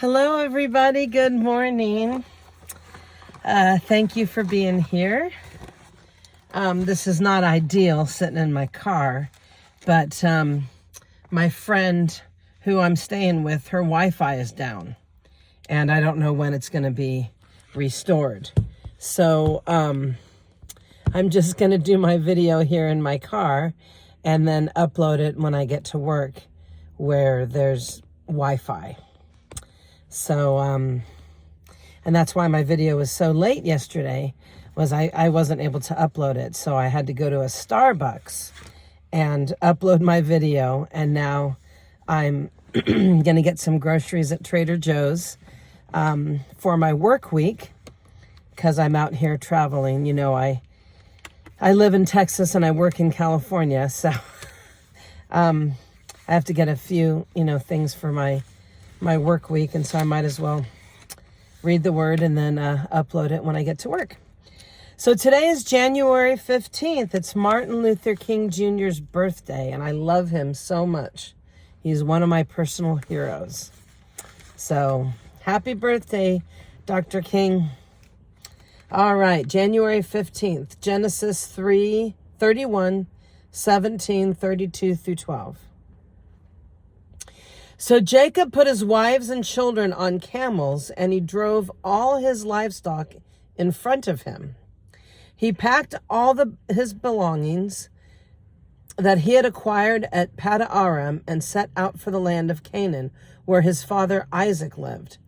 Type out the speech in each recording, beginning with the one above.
Hello, everybody. Good morning. Thank you for being here. This is not ideal sitting in my car, but my friend who I'm staying with, her Wi-Fi is down, and I don't know when it's going to be restored. So I'm just going to do my video here in my car and then upload it when I get to work where there's Wi-Fi. So, and that's why my video was so late yesterday, was I wasn't able to upload it. So I had to go to a Starbucks and upload my video. And now I'm going to get some groceries at Trader Joe's for my work week, because I'm out here traveling. You know, I live in Texas and I work in California. So I have to get a few, things for my work week, and so I might as well read the word and then upload it when I get to work. So today is January 15th. It's Martin Luther King Jr.'s birthday, and I love him so much. He's one of my personal heroes. So happy birthday, Dr. King. All right, January 15th, Genesis 3:31, 17, 32 through 12. So Jacob put his wives and children on camels, and he drove all his livestock in front of him. He packed all his belongings that he had acquired at Paddan-aram and set out for the land of Canaan, where his father Isaac lived.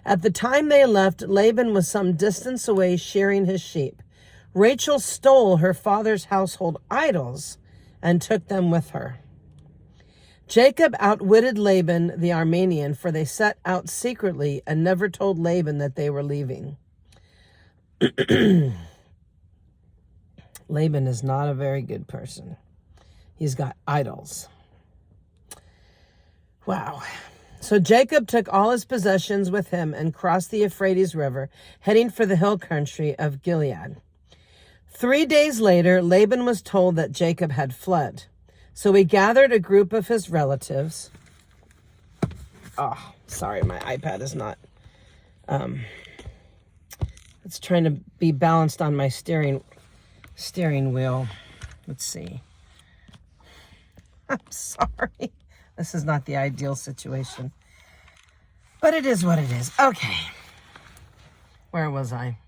At the time they left, Laban was some distance away shearing his sheep. Rachel stole her father's household idols and took them with her. Jacob outwitted Laban the Aramean, for they set out secretly and never told Laban that they were leaving. Laban is not a very good person. He's got idols. Wow. So Jacob took all his possessions with him and crossed the Euphrates River, heading for the hill country of Gilead. 3 days later, Laban was told that Jacob had fled. So he gathered a group of his relatives. Oh, sorry, my iPad is not. It's trying to be balanced on my steering wheel. Let's see. I'm sorry. This is not the ideal situation. But it is what it is. Okay. Where was I?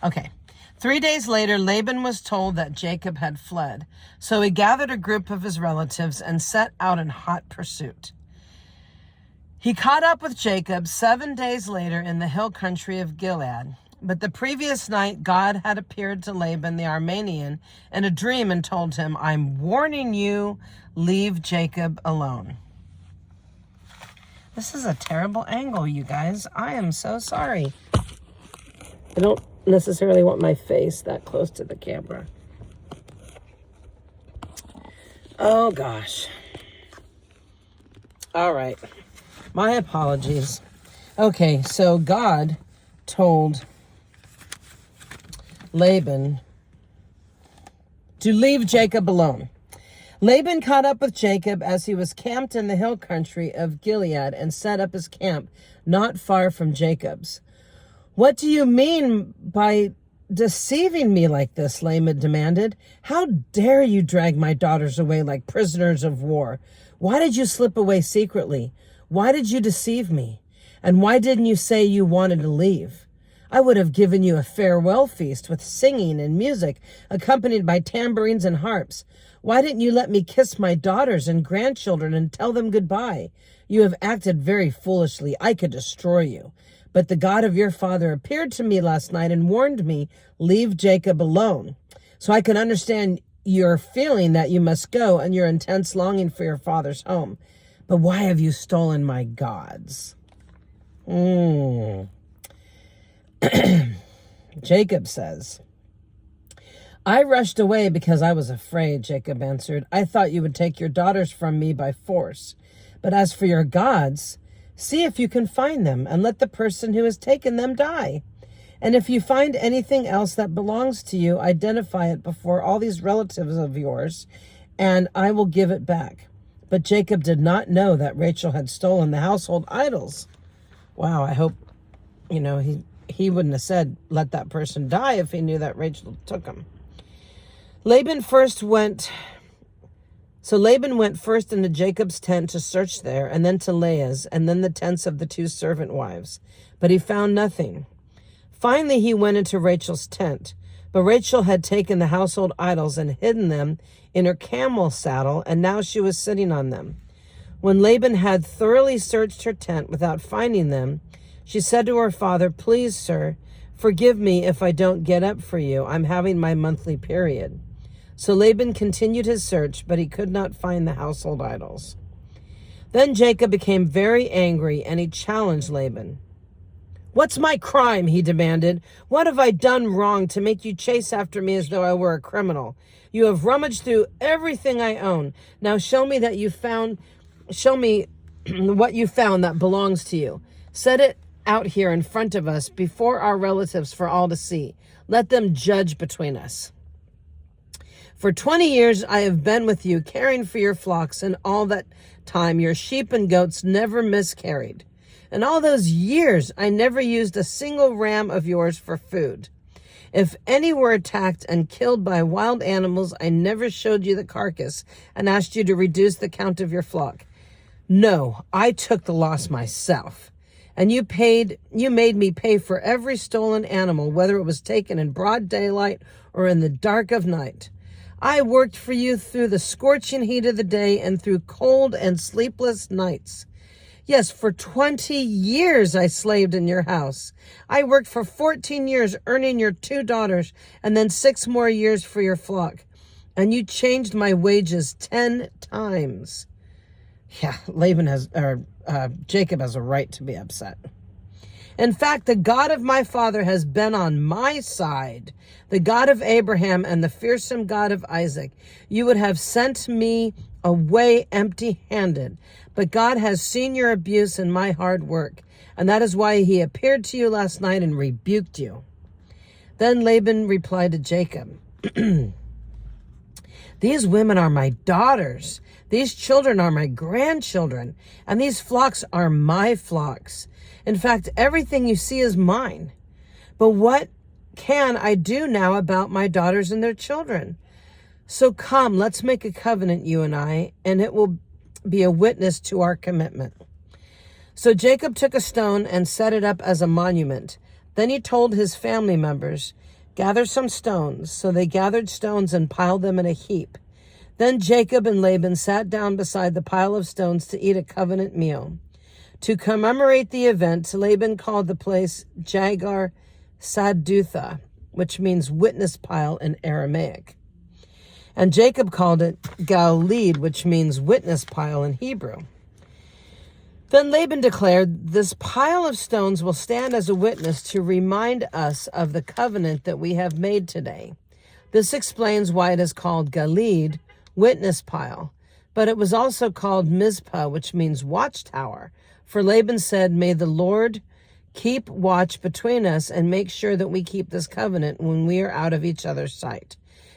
Okay. 3 days later, Laban was told that Jacob had fled. So he gathered a group of his relatives and set out in hot pursuit. He caught up with Jacob 7 days later in the hill country of Gilead. But the previous night, God had appeared to Laban the Aramean in a dream and told him, "I'm warning you, leave Jacob alone." This is a terrible angle, you guys. I am so sorry. I don't necessarily want my face that close to the camera. Oh, gosh. All right. My apologies. Okay, so God told Laban to leave Jacob alone. Laban caught up with Jacob as he was camped in the hill country of Gilead and set up his camp not far from Jacob's. "What do you mean by deceiving me like this?" Laban demanded. "How dare you drag my daughters away like prisoners of war? Why did you slip away secretly? Why did you deceive me? And why didn't you say you wanted to leave? I would have given you a farewell feast with singing and music, accompanied by tambourines and harps. Why didn't you let me kiss my daughters and grandchildren and tell them goodbye? You have acted very foolishly. I could destroy you. But the God of your father appeared to me last night and warned me, leave Jacob alone. So I can understand your feeling that you must go and your intense longing for your father's home. But why have you stolen my gods?" Jacob says, "I rushed away because I was afraid," Jacob answered. "I thought you would take your daughters from me by force. But as for your gods, see if you can find them, and let the person who has taken them die. And if you find anything else that belongs to you, identify it before all these relatives of yours, and I will give it back. But Jacob did not know that Rachel had stolen the household idols. Wow, I hope, he wouldn't have said, let that person die if he knew that Rachel took them. Laban went first into Jacob's tent to search there, and then to Leah's, and then the tents of the 2 servant wives. But he found nothing. Finally, he went into Rachel's tent. But Rachel had taken the household idols and hidden them in her camel saddle, and now she was sitting on them. When Laban had thoroughly searched her tent without finding them, she said to her father, "Please, sir, forgive me if I don't get up for you. I'm having my monthly period." So Laban continued his search, but he could not find the household idols. Then Jacob became very angry, and he challenged Laban. "What's my crime?" he demanded. "What have I done wrong to make you chase after me as though I were a criminal? You have rummaged through everything I own. Now show me what you found that belongs to you. Set it out here in front of us before our relatives for all to see. Let them judge between us. For 20 years I have been with you, caring for your flocks, and all that time your sheep and goats never miscarried. In all those years I never used a single ram of yours for food. If any were attacked and killed by wild animals, I never showed you the carcass and asked you to reduce the count of your flock. No, I took the loss myself. And you made me pay for every stolen animal, whether it was taken in broad daylight or in the dark of night. I worked for you through the scorching heat of the day and through cold and sleepless nights. Yes, for 20 years I slaved in your house. I worked for 14 years, earning your 2 daughters, and then 6 more years for your flock. And you changed my wages 10 times. Yeah, Jacob has a right to be upset. In fact, the God of my father has been on my side, the God of Abraham and the fearsome God of Isaac. You would have sent me away empty-handed, but God has seen your abuse and my hard work, and that is why he appeared to you last night and rebuked you. Then Laban replied to Jacob, These women are my daughters. These children are my grandchildren, and these flocks are my flocks. In fact, everything you see is mine. But what can I do now about my daughters and their children? So come, let's make a covenant, you and I, and it will be a witness to our commitment. So Jacob took a stone and set it up as a monument. Then he told his family members, Gather some stones. So they gathered stones and piled them in a heap. Then Jacob and Laban sat down beside the pile of stones to eat a covenant meal. To commemorate the event, Laban called the place Jagar Sadutha, which means witness pile in Aramaic. And Jacob called it Galeed, which means witness pile in Hebrew. Then Laban declared, This pile of stones will stand as a witness to remind us of the covenant that we have made today. This explains why it is called Galeed, witness pile, but it was also called Mizpah, which means watchtower. For Laban said, May the Lord keep watch between us and make sure that we keep this covenant when we are out of each other's sight.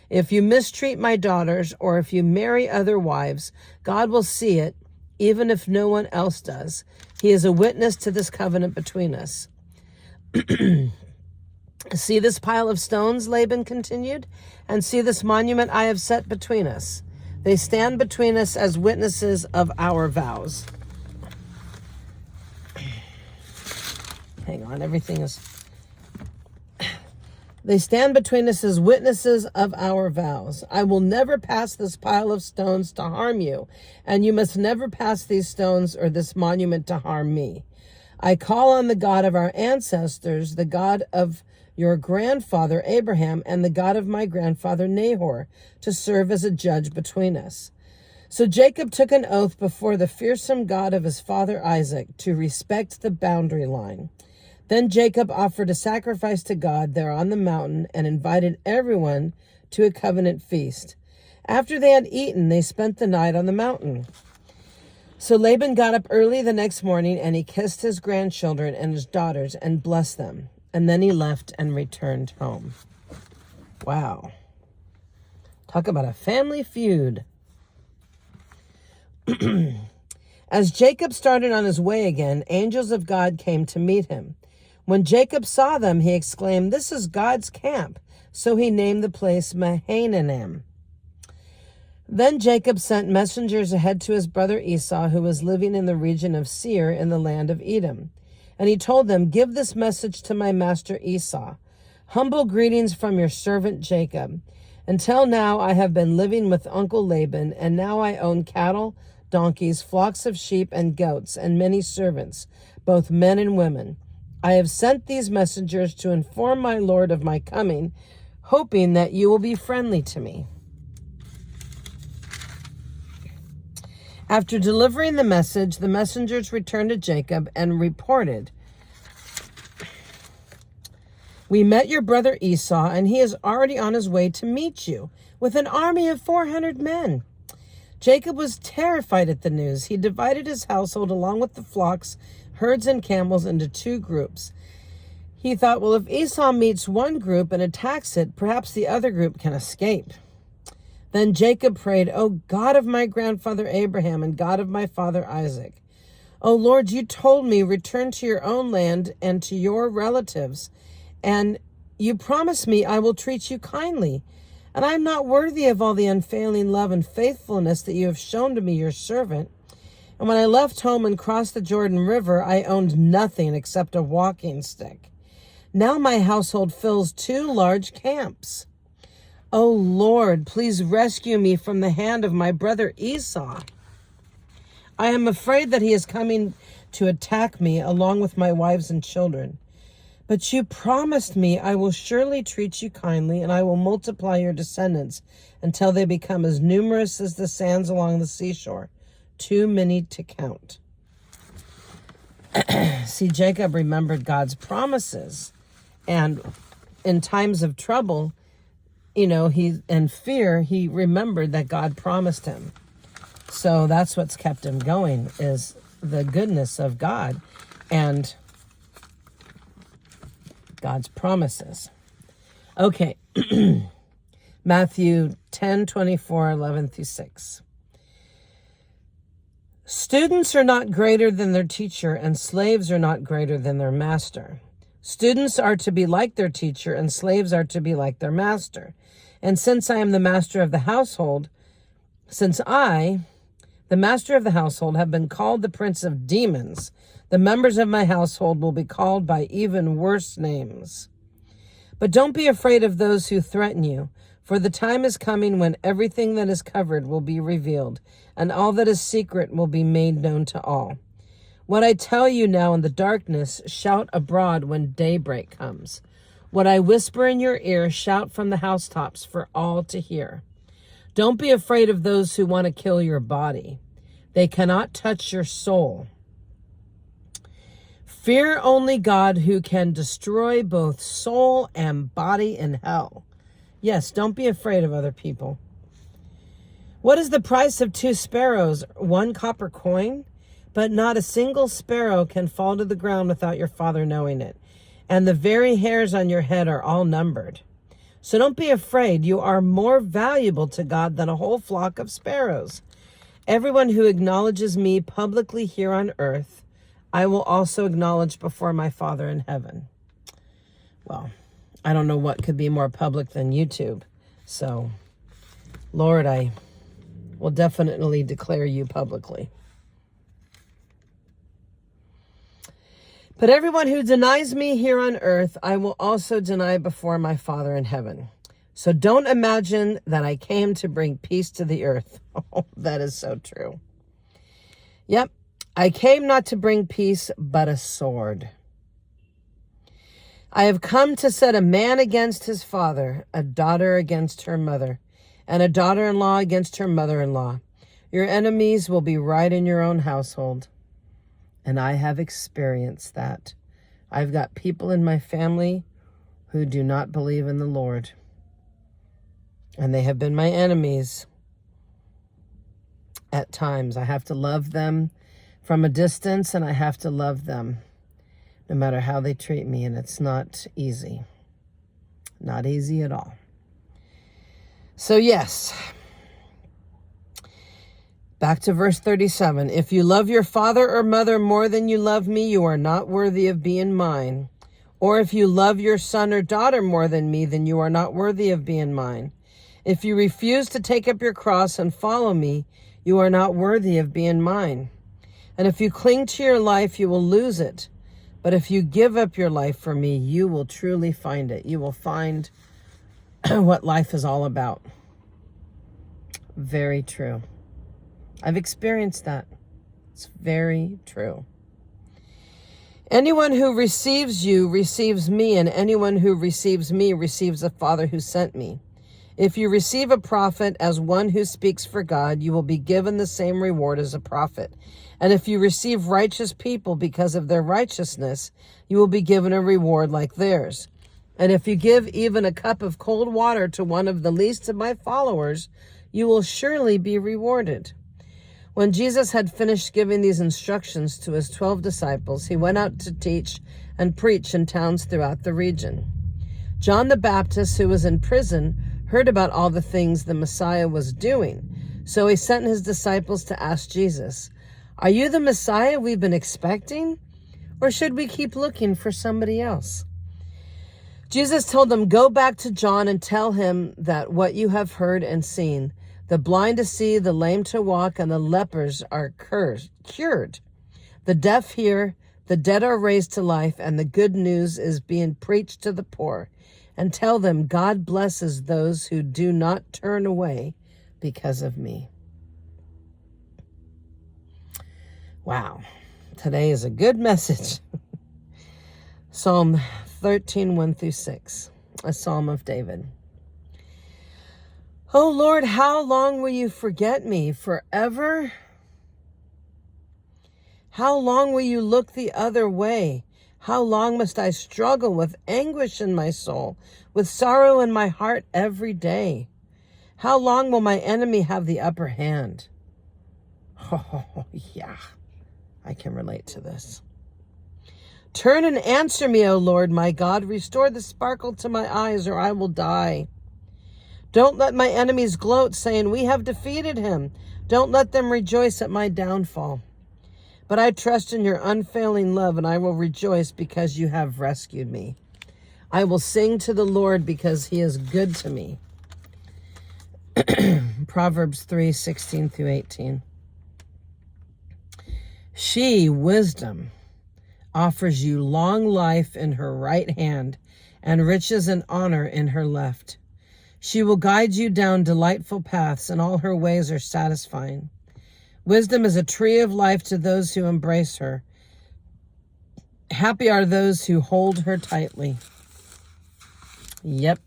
If you mistreat my daughters or if you marry other wives, God will see it, even if no one else does. He is a witness to this covenant between us. See this pile of stones, Laban continued, and see this monument I have set between us. They stand between us as witnesses of our vows. Hang on, everything is... They stand between us as witnesses of our vows. I will never pass this pile of stones to harm you, and you must never pass these stones or this monument to harm me. I call on the God of our ancestors, the God of your grandfather Abraham, and the God of my grandfather Nahor, to serve as a judge between us. So Jacob took an oath before the fearsome God of his father Isaac to respect the boundary line. Then Jacob offered a sacrifice to God there on the mountain and invited everyone to a covenant feast. After they had eaten, they spent the night on the mountain. So Laban got up early the next morning, and he kissed his grandchildren and his daughters and blessed them. And then he left and returned home. Wow. Talk about a family feud. As Jacob started on his way again, angels of God came to meet him. When Jacob saw them, he exclaimed, "This is God's camp." So he named the place Mahanaim. Then Jacob sent messengers ahead to his brother Esau, who was living in the region of Seir in the land of Edom. And he told them, "Give this message to my master Esau. Humble greetings from your servant Jacob. Until now I have been living with Uncle Laban, and now I own cattle, donkeys, flocks of sheep and goats, and many servants, both men and women. I have sent these messengers to inform my lord of my coming, hoping that you will be friendly to me." After delivering the message, the messengers returned to Jacob and reported, "We met your brother Esau, and he is already on his way to meet you with an army of 400 men." Jacob was terrified at the news. He divided his household along with the flocks, herds, and camels into two groups. He thought, well, if Esau meets one group and attacks it, perhaps the other group can escape. Then Jacob prayed, "O God of my grandfather Abraham and God of my father Isaac, O Lord, you told me, return to your own land and to your relatives, and you promised me I will treat you kindly. And I am not worthy of all the unfailing love and faithfulness that you have shown to me, your servant. And when I left home and crossed the Jordan River, I owned nothing except a walking stick. Now my household fills 2 large camps. O Lord, please rescue me from the hand of my brother Esau. I am afraid that he is coming to attack me along with my wives and children. But you promised me I will surely treat you kindly, and I will multiply your descendants until they become as numerous as the sands along the seashore, too many to count." See, Jacob remembered God's promises, and in times of trouble, and fear, he remembered that God promised him. So that's what's kept him going, is the goodness of God and God's promises. Okay. Matthew 10:24-11-6. Students are not greater than their teacher, and slaves are not greater than their master. Students are to be like their teacher, and slaves are to be like their master. And since I am the master of the household, the master of the household, have been called the prince of demons, the members of my household will be called by even worse names. But don't be afraid of those who threaten you, for the time is coming when everything that is covered will be revealed, and all that is secret will be made known to all. What I tell you now in the darkness, shout abroad when daybreak comes. What I whisper in your ear, shout from the housetops for all to hear. Don't be afraid of those who want to kill your body. They cannot touch your soul. Fear only God, who can destroy both soul and body in hell. Yes, don't be afraid of other people. What is the price of 2 sparrows? 1 copper coin? But not a single sparrow can fall to the ground without your Father knowing it. And the very hairs on your head are all numbered. So don't be afraid. You are more valuable to God than a whole flock of sparrows. Everyone who acknowledges me publicly here on earth, I will also acknowledge before my Father in heaven. Well, I don't know what could be more public than YouTube. So, Lord, I will definitely declare you publicly. But everyone who denies me here on earth, I will also deny before my Father in heaven. So don't imagine that I came to bring peace to the earth. Oh, that is so true. Yep. I came not to bring peace, but a sword. I have come to set a man against his father, a daughter against her mother, and a daughter-in-law against her mother-in-law. Your enemies will be right in your own household. And I have experienced that. I've got people in my family who do not believe in the Lord. And they have been my enemies at times. I have to love them from a distance, and I have to love them no matter how they treat me, and it's not easy. Not easy at all. So yes, Back to verse 37. If you love your father or mother more than you love me, you are not worthy of being mine. Or if you love your son or daughter more than me, then you are not worthy of being mine. If you refuse to take up your cross and follow me, you are not worthy of being mine. And if you cling to your life, you will lose it. But if you give up your life for me, you will truly find it. You will find what life is all about. Very true. I've experienced that. It's very true. Anyone who receives you receives me, and anyone who receives me receives the Father who sent me. If you receive a prophet as one who speaks for God, you will be given the same reward as a prophet. And if you receive righteous people because of their righteousness, you will be given a reward like theirs. And if you give even a cup of cold water to one of the least of my followers, you will surely be rewarded. When Jesus had finished giving these instructions to his 12 disciples, he went out to teach and preach in towns throughout the region. John the Baptist, who was in prison, heard about all the things the Messiah was doing. So he sent his disciples to ask Jesus, "Are you the Messiah we've been expecting? Or should we keep looking for somebody else?" Jesus told them, "Go back to John and tell him that what you have heard and seen, the blind to see, the lame to walk, and the lepers are cured. The deaf hear, the dead are raised to life, and the good news is being preached to the poor. And tell them, God blesses those who do not turn away because of me." Wow, today is a good message. Psalm 13, 1-6, a psalm of David. "Oh Lord, how long will you forget me? Forever? How long will you look the other way? How long must I struggle with anguish in my soul, with sorrow in my heart every day? How long will my enemy have the upper hand?" Oh, yeah, I can relate to this. "Turn and answer me, O Lord, my God. Restore the sparkle to my eyes, or I will die. Don't let my enemies gloat, saying, 'We have defeated him.' Don't let them rejoice at my downfall. But I trust in your unfailing love, and I will rejoice because you have rescued me. I will sing to the Lord because he is good to me." Proverbs 3:16-18. "She, wisdom, offers you long life in her right hand and riches and honor in her left. She will guide you down delightful paths, and all her ways are satisfying. Wisdom is a tree of life to those who embrace her. Happy are those who hold her tightly." Yep,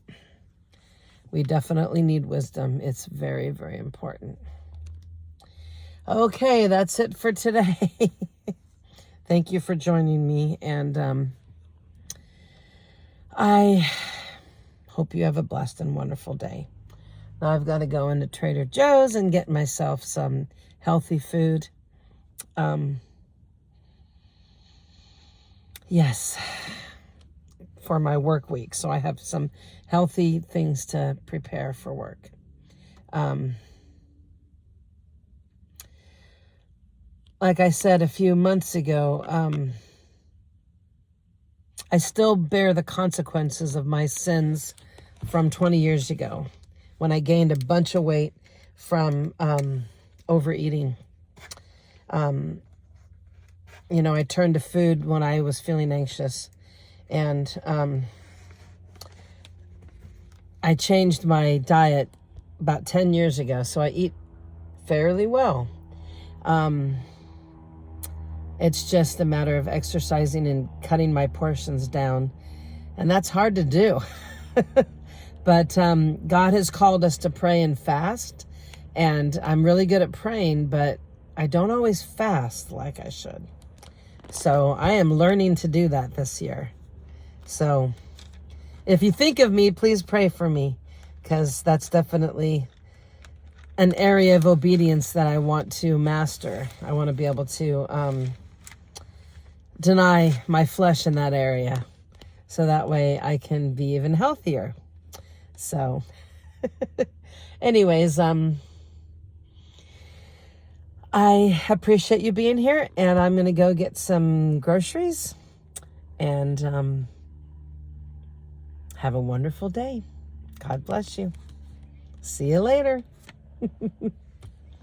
we definitely need wisdom. It's very, very important. Okay, that's it for today. Thank you for joining me, and I hope you have a blessed and wonderful day. Now I've got to go into Trader Joe's and get myself some healthy food. Yes, for my work week. So I have some healthy things to prepare for work. Like I said a few months ago, I still bear the consequences of my sins from 20 years ago when I gained a bunch of weight from overeating. I turned to food when I was feeling anxious, and I changed my diet about 10 years ago, so I eat fairly well. It's just a matter of exercising and cutting my portions down, and that's hard to do. But God has called us to pray and fast, and I'm really good at praying, but I don't always fast like I should. So I am learning to do that this year. So if you think of me, please pray for me, because that's definitely an area of obedience that I want to master. I want to be able to deny my flesh in that area, so that way I can be even healthier. So anyways, I appreciate you being here, and I'm going to go get some groceries, and have a wonderful day. God bless you. See you later.